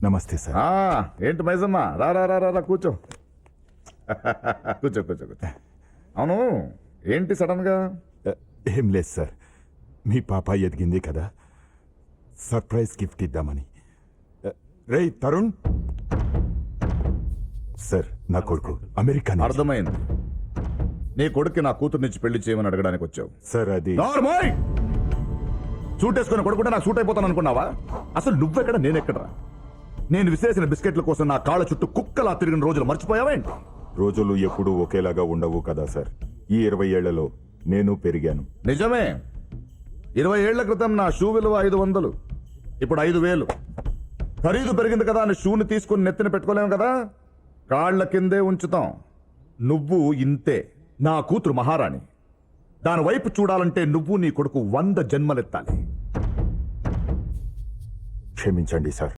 నమస్తే సార్. ఏంటి మైజమ్మ, రా రా రా రా రా, కూర్చో కూర్చో కూర్చో కూర్చో. అవును, ఏంటి సడన్ గా? ఏం లేదు సార్, మీ పాప ఎదిగింది కదా, సర్ప్రైజ్ గిఫ్ట్ ఇద్దామని. రేయ్ తరుణ్ సార్, నా కొడుకు అమెరికా నుంచి. అర్థమైంది, నీ కొడుక్కి నా కూతురు నుంచి పెళ్లి చేయమని అడగడానికి వచ్చావు. సార్ అది నార్మల్ సూట్ వేసుకుని కొడుకుంటే నాకు సూట్ అయిపోతాను అనుకున్నావా? అసలు నువ్వెక్కడ నేనెక్కడరా? నేను విసిరేసిన బిస్కెట్ల కోసం నా కాళ్ళ చుట్టూ కుక్కలా తిరిగిన రోజులు మర్చిపోయావేంటి? రోజులు ఎప్పుడూ ఒకేలాగా ఉండవు కదా సార్. ఈ 20 ఏళ్లలో నేను పెరిగాను. నిజమే, 20 ఏళ్ల క్రితం నా షూ విలువ 500, ఇప్పుడు 5000. ఖరీదు పెరిగింది కదా అని షూని తీసుకుని నెత్తిన పెట్టుకోలేము కదా, కాళ్ల కిందే ఉంచుతాం. నువ్వు ఇంతే. నా కూతురు మహారాణి, దాని వైపు చూడాలంటే నువ్వు నీ కొడుకు 100 జన్మలెత్తాలి. క్షమించండి సార్.